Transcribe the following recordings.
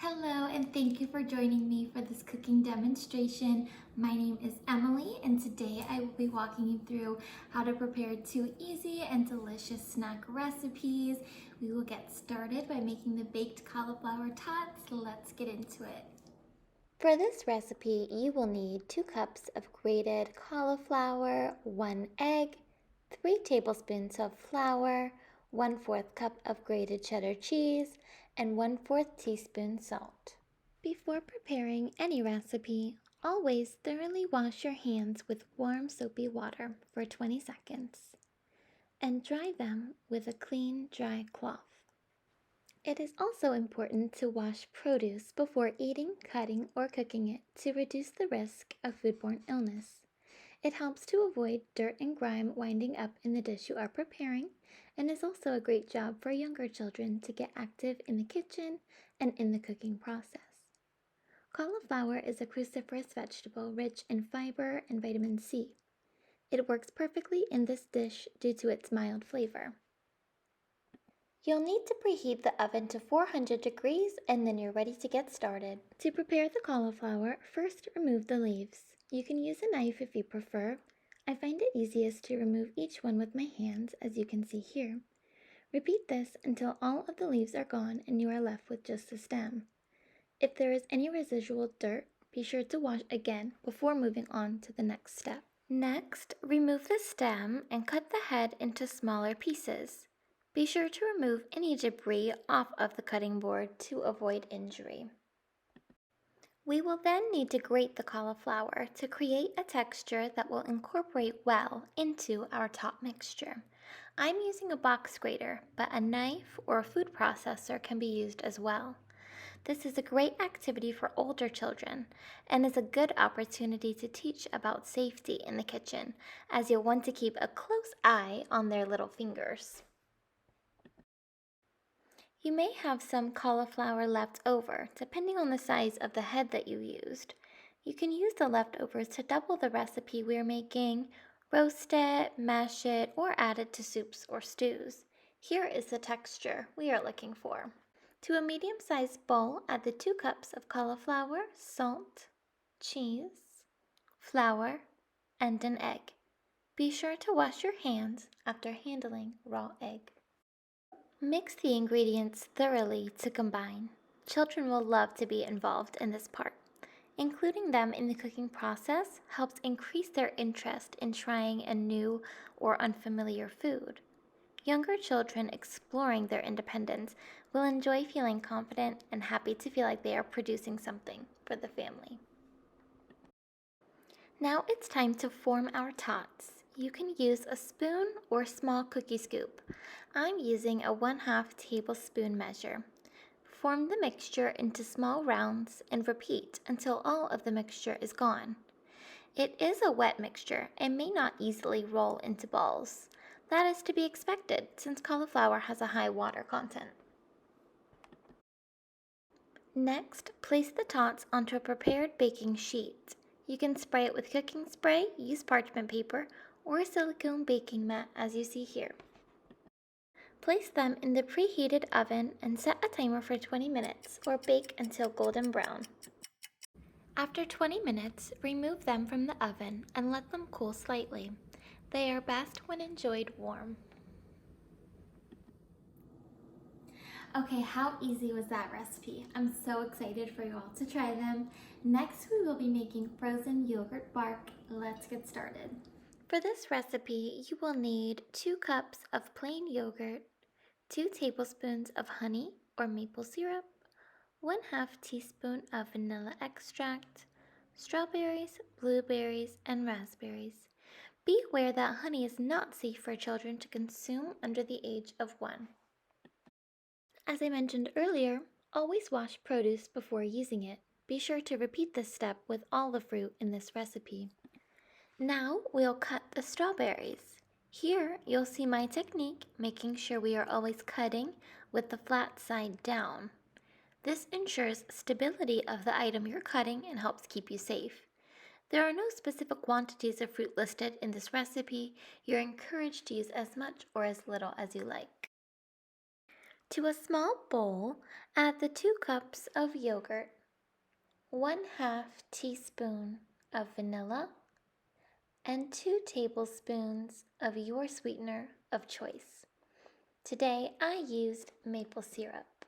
Hello, and thank you for joining me for this cooking demonstration. My name is Emily, and today I will be walking you through how to prepare two easy and delicious snack recipes. We will get started by making the baked cauliflower tots. Let's get into it. For this recipe, you will need 2 cups of grated cauliflower, 1 egg, 3 tablespoons of flour, 1/4 cup of grated cheddar cheese, and 1/4 teaspoon salt. Before preparing any recipe, always thoroughly wash your hands with warm soapy water for 20 seconds and dry them with a clean, dry cloth. It is also important to wash produce before eating, cutting, or cooking it to reduce the risk of foodborne illness. It helps to avoid dirt and grime winding up in the dish you are preparing and is also a great job for younger children to get active in the kitchen and in the cooking process. Cauliflower is a cruciferous vegetable rich in fiber and vitamin C. It works perfectly in this dish due to its mild flavor. You'll need to preheat the oven to 400 degrees and then you're ready to get started. To prepare the cauliflower, first remove the leaves. You can use a knife if you prefer. I find it easiest to remove each one with my hands, as you can see here. Repeat this until all of the leaves are gone and you are left with just the stem. If there is any residual dirt, be sure to wash again before moving on to the next step. Next, remove the stem and cut the head into smaller pieces. Be sure to remove any debris off of the cutting board to avoid injury. We will then need to grate the cauliflower to create a texture that will incorporate well into our top mixture. I'm using a box grater, but a knife or a food processor can be used as well. This is a great activity for older children and is a good opportunity to teach about safety in the kitchen, as you'll want to keep a close eye on their little fingers. You may have some cauliflower left over, depending on the size of the head that you used. You can use the leftovers to double the recipe we're making, roast it, mash it, or add it to soups or stews. Here is the texture we are looking for. To a medium-sized bowl, add the 2 cups of cauliflower, salt, cheese, flour, and an egg. Be sure to wash your hands after handling raw egg. Mix the ingredients thoroughly to combine. Children will love to be involved in this part. Including them in the cooking process helps increase their interest in trying a new or unfamiliar food. Younger children exploring their independence will enjoy feeling confident and happy to feel like they are producing something for the family. Now it's time to form our tots. You can use a spoon or small cookie scoop. I'm using a 1/2 tablespoon measure. Form the mixture into small rounds and repeat until all of the mixture is gone. It is a wet mixture and may not easily roll into balls. That is to be expected since cauliflower has a high water content. Next, place the tots onto a prepared baking sheet. You can spray it with cooking spray, use parchment paper, or a silicone baking mat as you see here. Place them in the preheated oven and set a timer for 20 minutes or bake until golden brown. After 20 minutes, remove them from the oven and let them cool slightly. They are best when enjoyed warm. Okay, how easy was that recipe? I'm so excited for you all to try them. Next, we will be making frozen yogurt bark. Let's get started. For this recipe, you will need 2 cups of plain yogurt, 2 tablespoons of honey or maple syrup, 1/2 teaspoon of vanilla extract, strawberries, blueberries, and raspberries. Be aware that honey is not safe for children to consume under the age of 1. As I mentioned earlier, always wash produce before using it. Be sure to repeat this step with all the fruit in this recipe. Now we'll cut the strawberries. Here you'll see my technique, making sure we are always cutting with the flat side down. This ensures stability of the item you're cutting and helps keep you safe. There are no specific quantities of fruit listed in this recipe. You're encouraged to use as much or as little as you like. To a small bowl, add the 2 cups of yogurt, 1/2 teaspoon of vanilla, and 2 tablespoons of your sweetener of choice. Today I used maple syrup.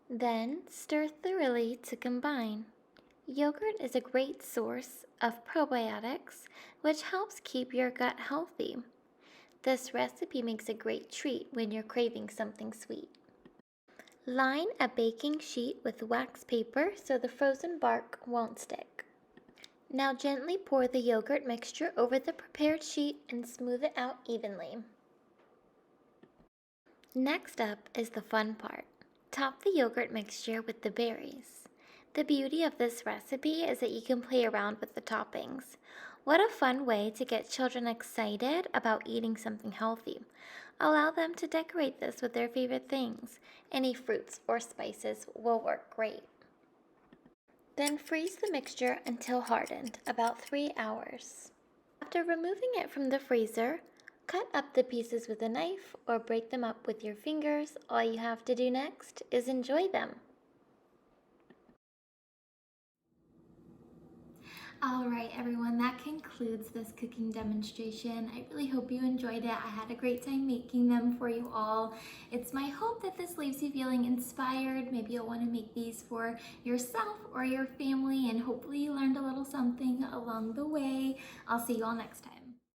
Then stir thoroughly to combine. Yogurt is a great source of probiotics, which helps keep your gut healthy. This recipe makes a great treat when you're craving something sweet. Line a baking sheet with wax paper so the frozen bark won't stick. Now gently pour the yogurt mixture over the prepared sheet and smooth it out evenly. Next up is the fun part. Top the yogurt mixture with the berries. The beauty of this recipe is that you can play around with the toppings. What a fun way to get children excited about eating something healthy. Allow them to decorate this with their favorite things. Any fruits or spices will work great. Then freeze the mixture until hardened, about 3 hours. After removing it from the freezer, cut up the pieces with a knife or break them up with your fingers. All you have to do next is enjoy them. Alright everyone, that concludes this cooking demonstration. I really hope you enjoyed it. I had a great time making them for you all. It's my hope that this leaves you feeling inspired. Maybe you'll want to make these for yourself or your family, and hopefully you learned a little something along the way. I'll see you all next time.